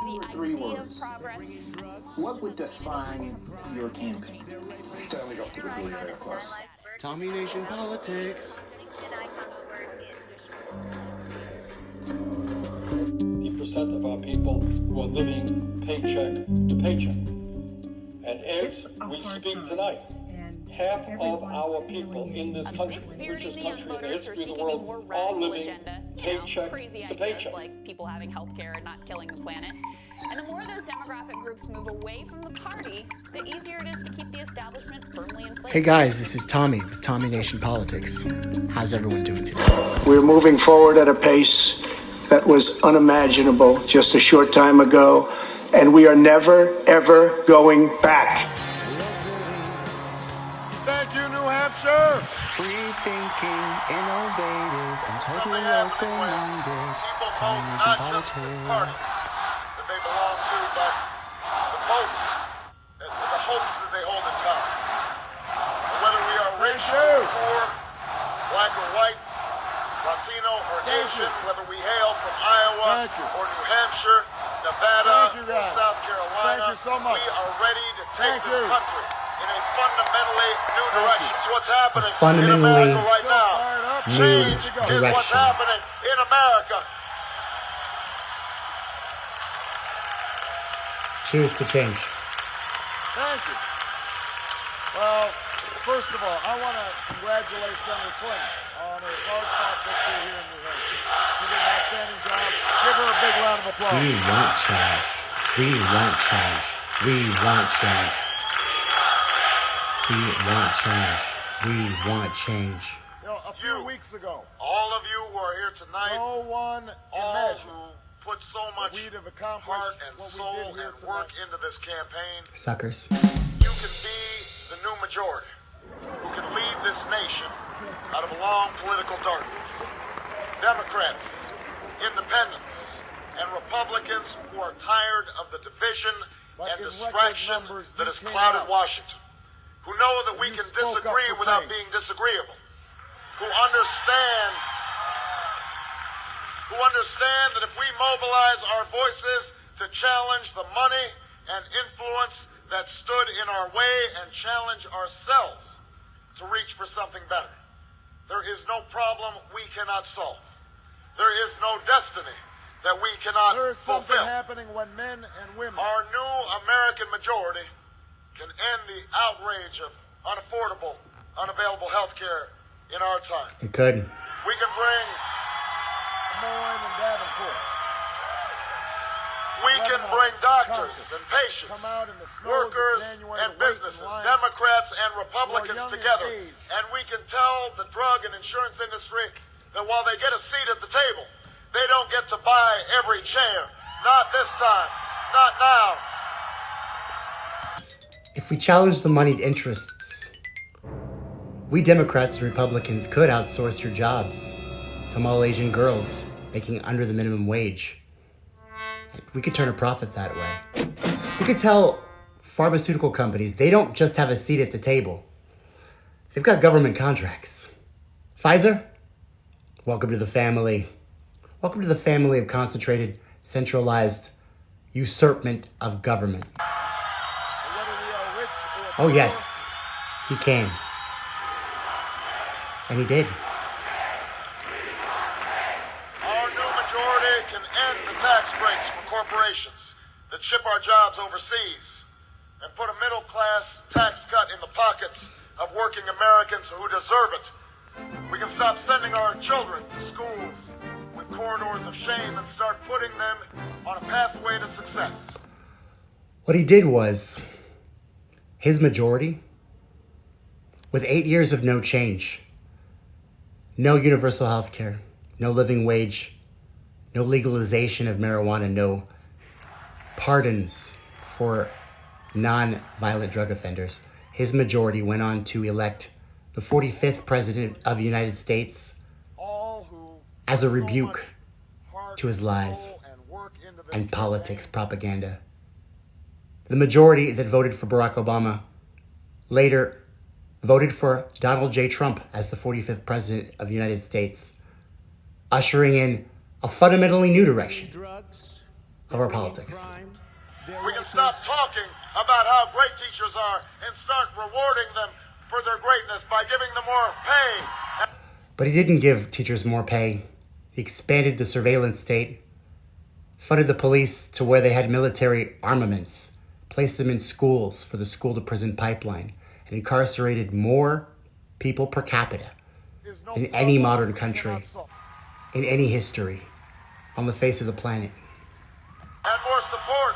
2 or 3 words, what would define your campaign? Standing up to the billionaire class. Tommy Nation Politics. 50% of our people who are living paycheck to paycheck. And as we speak tonight, half of our people in this country, richest country in the history of the world, are living paycheck to paycheck. Like people having health care and not killing the planet. And the more those demographic groups move away from the party, the easier it is to keep the establishment firmly in place. Hey guys, this is Tommy with Tommy Nation Politics. How's everyone doing today? We're moving forward at a pace that was unimaginable just a short time ago, and we are never, ever going back. Thank you, New Hampshire. Free thinking, innovative, and totally open-minded. Tommy Nation Politics. That they belong to, but the votes, the hopes that they hold in common. Whether we are rich or poor, black or white, Latino or Asian, whether we hail from Iowa or New Hampshire, Nevada or South Carolina, we are ready to take this country in a fundamentally new direction. It's what's happening in America right now. Change is what's happening in America. Cheers to change. Thank you. Well, first of all, I want to congratulate Senator Clinton on a hard-fought victory here in New Hampshire. She did an outstanding job. Give her a big round of applause. We want change. We want change. We want change. We want change. We want change. You know, a few weeks ago, all of you who are here tonight, no one imagined put so much heart and soul and work into this campaign. Suckers. You can be the new majority who can lead this nation out of long political darkness. Democrats, independents, and Republicans who are tired of the division and distraction that has clouded Washington, who know that we can disagree without being disagreeable, who understand that if we mobilize our voices to challenge the money and influence that stood in our way and challenge ourselves to reach for something better, there is no problem we cannot solve. There is no destiny that we cannot fulfill. There is something happening when men and women, our new American majority, can end the outrage of unaffordable, unavailable health care in our time. It could. We can bring Des Moines and Davenport. We can bring doctors and patients, workers and businesses, Democrats and Republicans together, and we can tell the drug and insurance industry that while they get a seat at the table, they don't get to buy every chair. Not this time. Not now. If we challenge the moneyed interests, we Democrats and Republicans could outsource your jobs to all Asian girls making under the minimum wage. We could turn a profit that way. We could tell pharmaceutical companies they don't just have a seat at the table. They've got government contracts. Pfizer, welcome to the family. Welcome to the family of concentrated, centralized usurpment of government. Oh yes, he came. And he did. Our new majority can end the tax breaks for corporations that ship our jobs overseas and put a middle-class tax cut in the pockets of working Americans who deserve it. We can stop sending our children to schools with corridors of shame and start putting them on a pathway to success. What he did was, his majority, with 8 years of no change, no universal health care, no living wage, no legalization of marijuana, no pardons for non-violent drug offenders, his majority went on to elect the 45th President of the United States as a rebuke to his lies and politics propaganda. The majority that voted for Barack Obama later voted for Donald J. Trump as the 45th President of the United States, ushering in a fundamentally new direction. of our politics. We can stop talking about how great teachers are and start rewarding them for their greatness by giving them more pay. But he didn't give teachers more pay. He expanded the surveillance state, funded the police to where they had military armaments, placed them in schools for the school-to-prison pipeline, and incarcerated more people per capita than any modern country in any history on the face of the planet. And more support.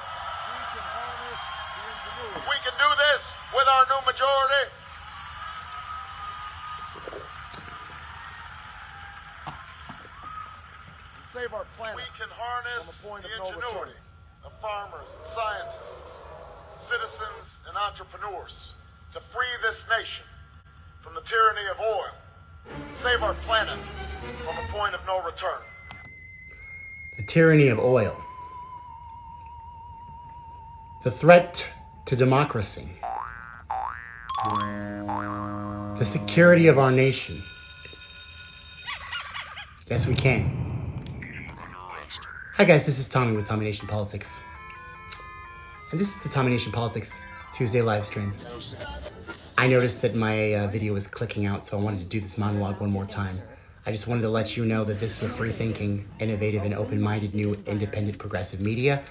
We can do this with our new majority. Save our planet. We can harness from a point the of no ingenuity return. of farmers and scientists, citizens and entrepreneurs to free this nation from the tyranny of oil. Save our planet from a point of no return. The tyranny of oil. The threat to democracy. The security of our nation. Yes, we can. Hi guys, this is Tommy with Tommy Nation Politics. And this is the Tommy Nation Politics Tuesday live stream. I noticed that my video was clicking out, so I wanted to do this monologue one more time. I just wanted to let you know that this is a free-thinking, innovative, and open-minded new independent progressive media.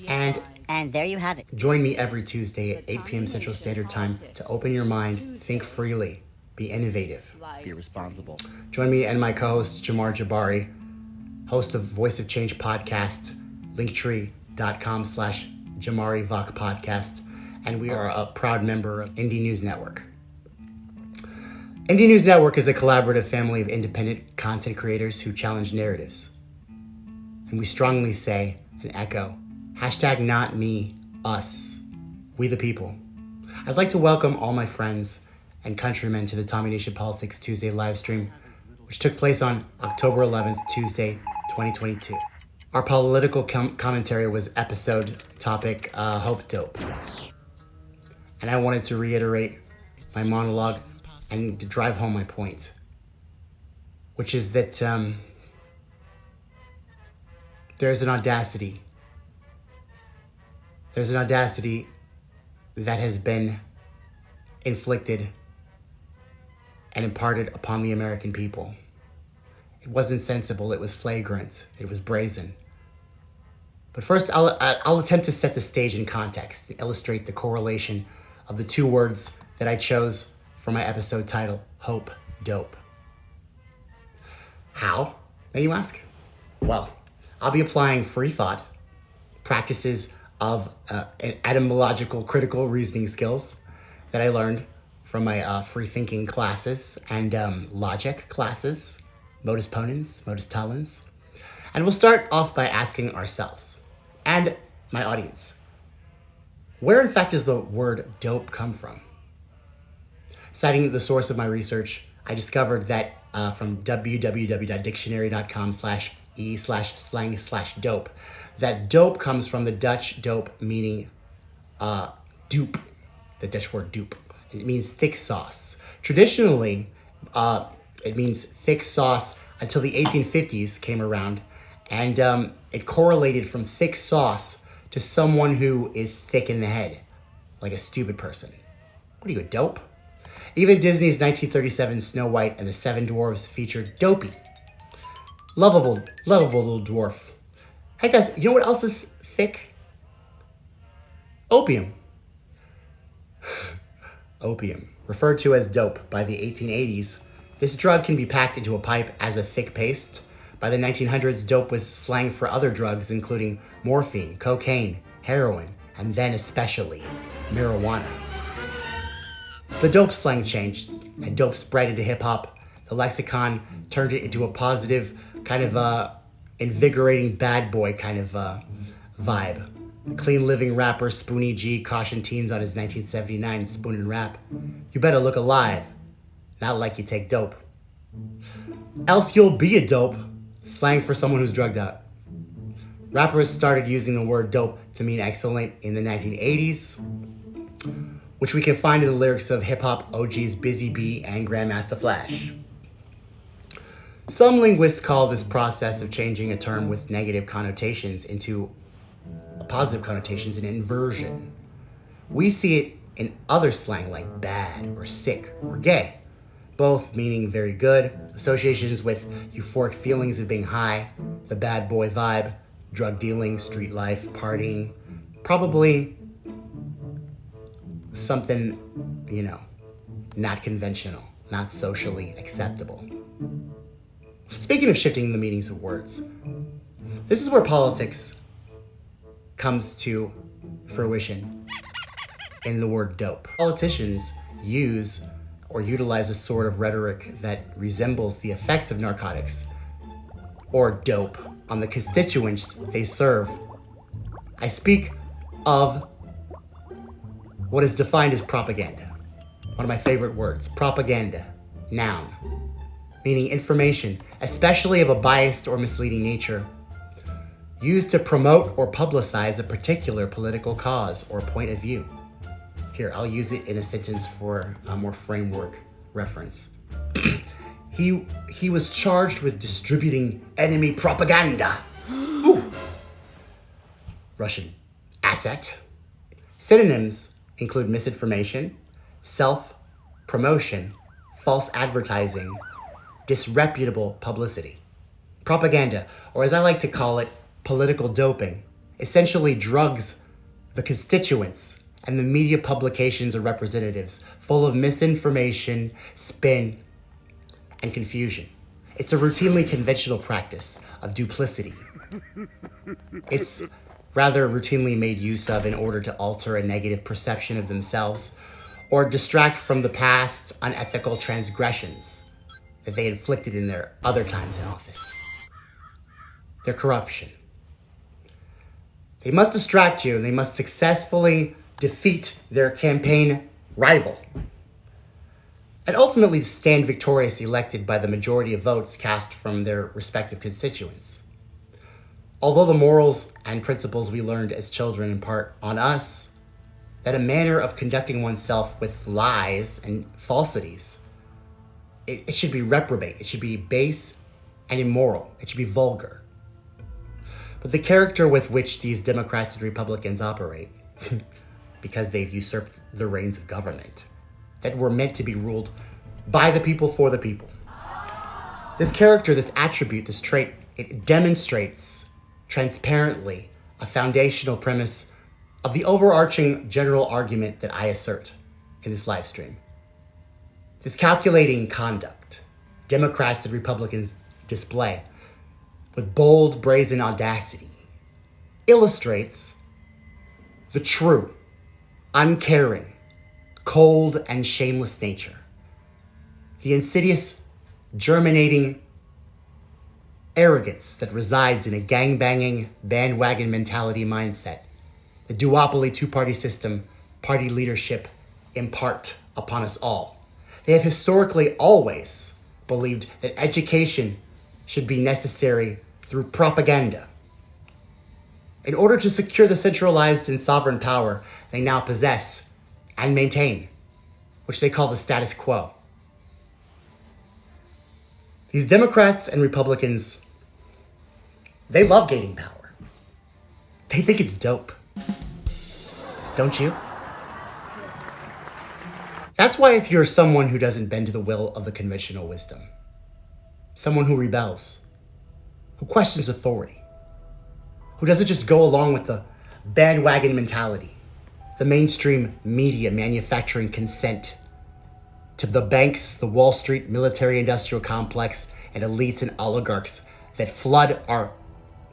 And there you have it. Join me every Tuesday at 8 p.m. Central Standard Time to open your mind, think freely, be innovative, Be responsible. Join me and my co-host, Jamar Jabari, host of Voice of Change podcast, linktree.com/Jamari Vok podcast, and we are a proud member of Indie News Network. Indie News Network is a collaborative family of independent content creators who challenge narratives. And we strongly say and echo, #not me, us, we the people. I'd like to welcome all my friends and countrymen to the Tommy Nation Politics Tuesday live stream, which took place on October 11th, Tuesday, 2022. Our political commentary was episode topic, Hope Dope. And I wanted to reiterate my monologue and to drive home my point, which is that there's an audacity that has been inflicted and imparted upon the American people. It wasn't sensible, it was flagrant, it was brazen. But first, I'll attempt to set the stage in context and illustrate the correlation of the two words that I chose for my episode title, Hope Dope. How, may you ask? Well, I'll be applying free thought, practices of etymological critical reasoning skills that I learned from my free thinking classes and logic classes, modus ponens, modus tollens. And we'll start off by asking ourselves and my audience, where in fact does the word dope come from? Citing the source of my research, I discovered that from www.dictionary.com/e/slang/dope, that dope comes from the Dutch dope, meaning dupe, the Dutch word dupe. It means thick sauce. Traditionally, it means thick sauce until the 1850s came around, and it correlated from thick sauce to someone who is thick in the head, like a stupid person. What are you, a dope? Even Disney's 1937 Snow White and the Seven Dwarfs featured Dopey. Lovable little dwarf. Hey guys, you know what else is thick? Opium. Opium, referred to as dope by the 1880s, this drug can be packed into a pipe as a thick paste. By the 1900s, dope was slang for other drugs, including morphine, cocaine, heroin, and then especially marijuana. The dope slang changed, and dope spread into hip-hop. The lexicon turned it into a positive, kind of invigorating bad boy kind of vibe. Clean living rapper Spoonie G cautioned teens on his 1979 Spoonin' Rap, "You better look alive, not like you take dope. Else you'll be a dope," slang for someone who's drugged out. Rappers started using the word dope to mean excellent in the 1980s, which we can find in the lyrics of hip-hop OGs Busy Bee and Grandmaster Flash. Some linguists call this process of changing a term with negative connotations into positive connotations, an inversion. We see it in other slang like bad or sick or gay, both meaning very good, associations with euphoric feelings of being high, the bad boy vibe, drug dealing, street life, partying, probably something, not conventional, not socially acceptable. Speaking of shifting the meanings of words, this is where politics comes to fruition in the word dope. Politicians use or utilize a sort of rhetoric that resembles the effects of narcotics or dope on the constituents they serve. I speak of what is defined as propaganda. One of my favorite words, propaganda, noun, meaning information, especially of a biased or misleading nature, used to promote or publicize a particular political cause or point of view. Here, I'll use it in a sentence for a more framework reference. He was charged with distributing enemy propaganda. Ooh. Russian asset. Synonyms include misinformation, self-promotion, false advertising, disreputable publicity. Propaganda, or as I like to call it, political doping, essentially drugs the constituents and the media publications or representatives full of misinformation, spin, and confusion. It's a routinely conventional practice of duplicity. It's rather routinely made use of in order to alter a negative perception of themselves or distract from the past unethical transgressions that they inflicted in their other times in office. Their corruption. They must distract you, and they must successfully defeat their campaign rival, and ultimately stand victorious, elected by the majority of votes cast from their respective constituents. Although the morals and principles we learned as children impart on us that a manner of conducting oneself with lies and falsities, it should be reprobate, it should be base and immoral, it should be vulgar. But the character with which these Democrats and Republicans operate, because they've usurped the reins of government that were meant to be ruled by the people for the people. This character, this attribute, this trait, it demonstrates transparently a foundational premise of the overarching general argument that I assert in this live stream. This calculating conduct Democrats and Republicans display with bold, brazen audacity illustrates the true, uncaring, cold, and shameless nature, the insidious, germinating arrogance that resides in a gang-banging, bandwagon mentality mindset, the duopoly two-party system, party leadership impart upon us all. They have historically always believed that education should be necessary through propaganda. In order to secure the centralized and sovereign power they now possess and maintain, which they call the status quo. These Democrats and Republicans, they love gaining power. They think it's dope. Don't you? That's why if you're someone who doesn't bend to the will of the conventional wisdom, someone who rebels, who questions authority, who doesn't just go along with the bandwagon mentality, the mainstream media manufacturing consent to the banks, the Wall Street military-industrial complex, and elites and oligarchs that flood our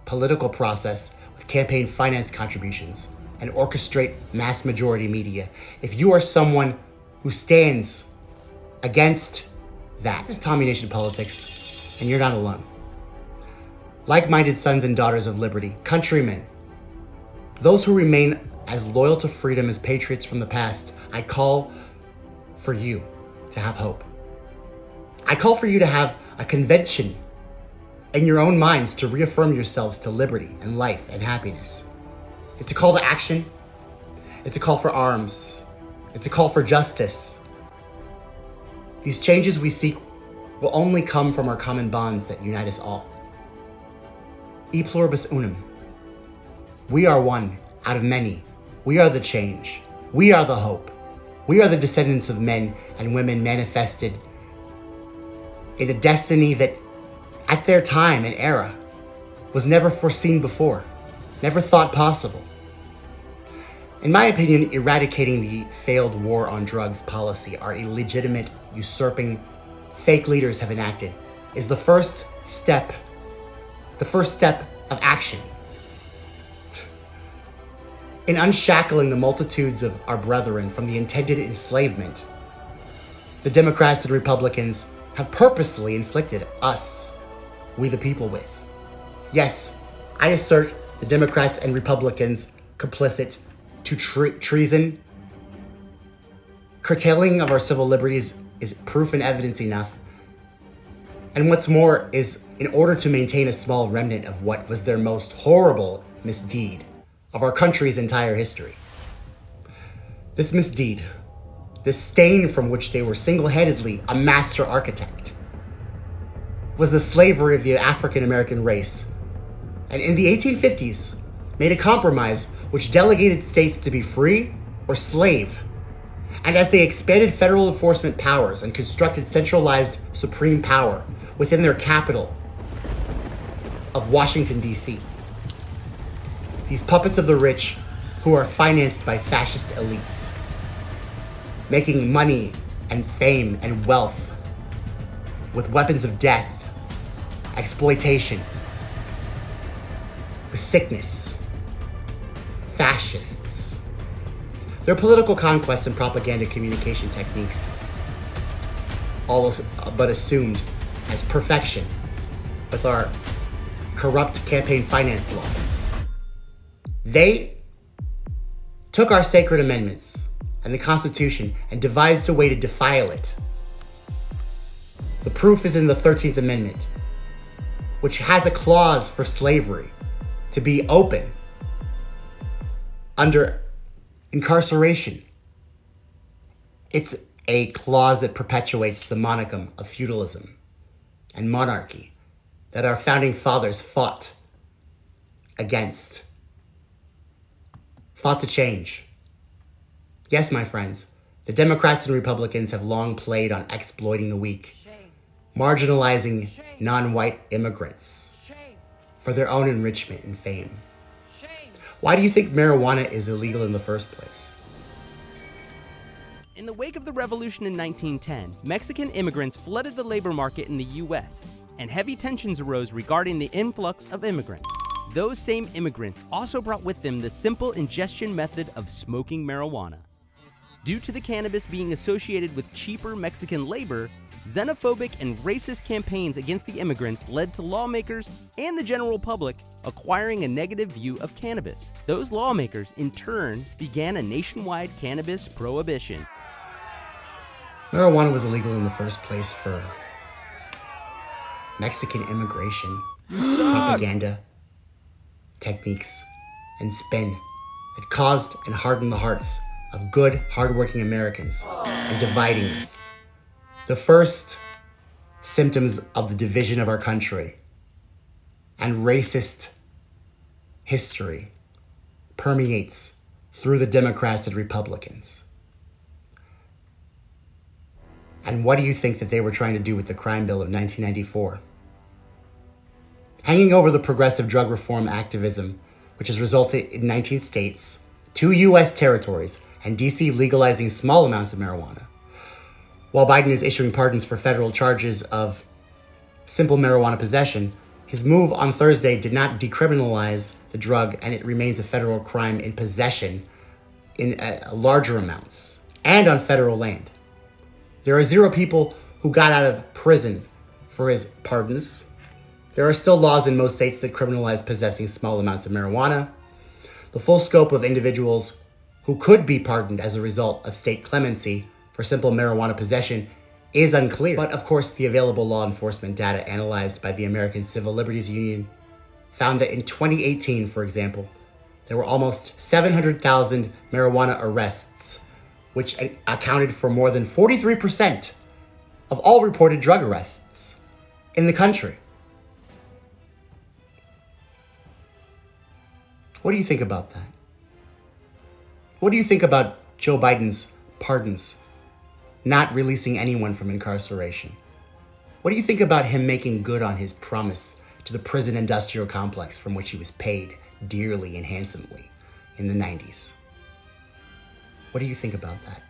political process with campaign finance contributions and orchestrate mass majority media. If you are someone who stands against that, this is Tommy Nation Politics, and you're not alone. Like-minded sons and daughters of liberty, countrymen, those who remain as loyal to freedom as patriots from the past, I call for you to have hope. I call for you to have a convention in your own minds to reaffirm yourselves to liberty and life and happiness. It's a call to action. It's a call for arms. It's a call for justice. These changes we seek will only come from our common bonds that unite us all. E pluribus unum. We are one out of many. We are the change. We are the hope. We are the descendants of men and women manifested in a destiny that, at their time and era, was never foreseen before, never thought possible. In my opinion, eradicating the failed war on drugs policy our illegitimate, usurping, fake leaders have enacted is the first step of action in unshackling the multitudes of our brethren from the intended enslavement the Democrats and Republicans have purposely inflicted us, we the people, with. Yes, I assert the Democrats and Republicans complicit to treason. Curtailing of our civil liberties is proof and evidence enough. And what's more is, in order to maintain a small remnant of what was their most horrible misdeed of our country's entire history. This misdeed, this stain from which they were single-handedly a master architect, was the slavery of the African American race, and in the 1850s made a compromise which delegated states to be free or slave. And as they expanded federal enforcement powers and constructed centralized supreme power within their capital of Washington, D.C., these puppets of the rich who are financed by fascist elites, making money and fame and wealth with weapons of death, exploitation, with sickness, fascists. Their political conquests and propaganda communication techniques, all but assumed as perfection with our corrupt campaign finance laws. They took our sacred amendments and the Constitution and devised a way to defile it. The proof is in the 13th Amendment, which has a clause for slavery to be open under incarceration. It's a clause that perpetuates the monicum of feudalism and monarchy that our founding fathers fought against, fought to change. Yes, my friends, the Democrats and Republicans have long played on exploiting the weak, marginalizing non-white immigrants for their own enrichment and fame. Why do you think marijuana is illegal in the first place? In the wake of the revolution in 1910, Mexican immigrants flooded the labor market in the U.S., and heavy tensions arose regarding the influx of immigrants. Those same immigrants also brought with them the simple ingestion method of smoking marijuana. Due to the cannabis being associated with cheaper Mexican labor, xenophobic and racist campaigns against the immigrants led to lawmakers and the general public acquiring a negative view of cannabis. Those lawmakers, in turn, began a nationwide cannabis prohibition. Marijuana was illegal in the first place for Mexican immigration, propaganda, techniques, and spin that caused and hardened the hearts of good, hardworking Americans and dividing us. The first symptoms of the division of our country and racist history permeates through the Democrats and Republicans. And what do you think that they were trying to do with the crime bill of 1994? Hanging over the progressive drug reform activism, which has resulted in 19 states, 2 U.S. territories, and D.C. legalizing small amounts of marijuana, while Biden is issuing pardons for federal charges of simple marijuana possession, his move on Thursday did not decriminalize the drug, and it remains a federal crime in possession in larger amounts and on federal land. There are 0 people who got out of prison for his pardons. There are still laws in most states that criminalize possessing small amounts of marijuana. The full scope of individuals who could be pardoned as a result of state clemency for simple marijuana possession is unclear. But of course, the available law enforcement data analyzed by the American Civil Liberties Union found that in 2018, for example, there were almost 700,000 marijuana arrests, which accounted for more than 43% of all reported drug arrests in the country. What do you think about that? What do you think about Joe Biden's pardons, not releasing anyone from incarceration? What do you think about him making good on his promise to the prison industrial complex from which he was paid dearly and handsomely in the 90s? What do you think about that?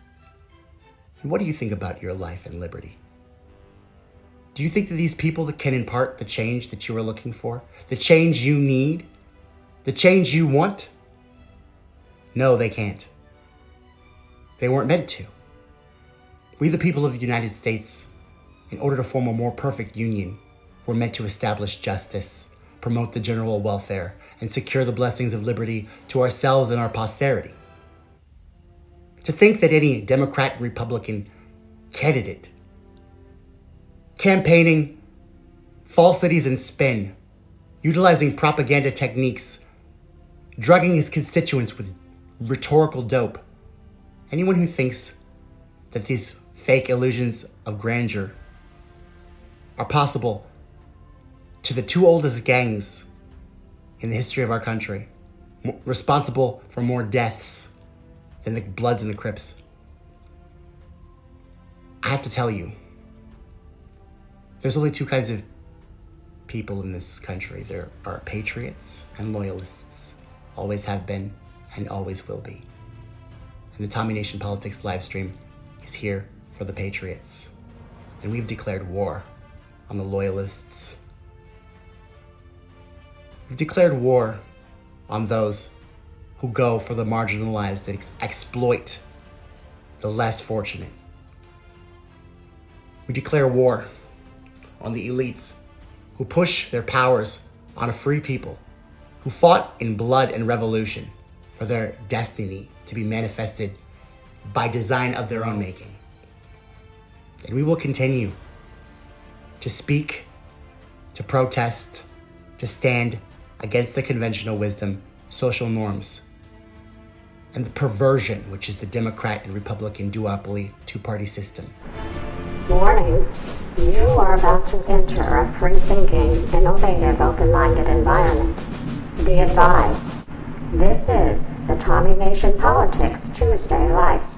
And what do you think about your life and liberty? Do you think that these people that can impart the change that you are looking for, the change you need, the change you want? No, they can't. They weren't meant to. We, the people of the United States, in order to form a more perfect union, were meant to establish justice, promote the general welfare, and secure the blessings of liberty to ourselves and our posterity. To think that any Democrat and Republican candidate campaigning falsities and spin, utilizing propaganda techniques, drugging his constituents with rhetorical dope, anyone who thinks that these fake illusions of grandeur are possible to the two oldest gangs in the history of our country, responsible for more deaths than the Bloods and the Crips, I have to tell you, there's only two kinds of people in this country. There are patriots and loyalists, always have been and always will be. And the Tommy Nation Politics live stream is here for the patriots. And we've declared war on the loyalists. We've declared war on those who go for the marginalized and exploit the less fortunate. We declare war on the elites who push their powers on a free people, who fought in blood and revolution for their destiny to be manifested by design of their own making. And we will continue to speak, to protest, to stand against the conventional wisdom, social norms, and the perversion, which is the Democrat and Republican duopoly two-party system. Warning, you are about to enter a free-thinking, innovative, open-minded environment. Be advised, this is the Tommy Nation Politics Tuesday live stream.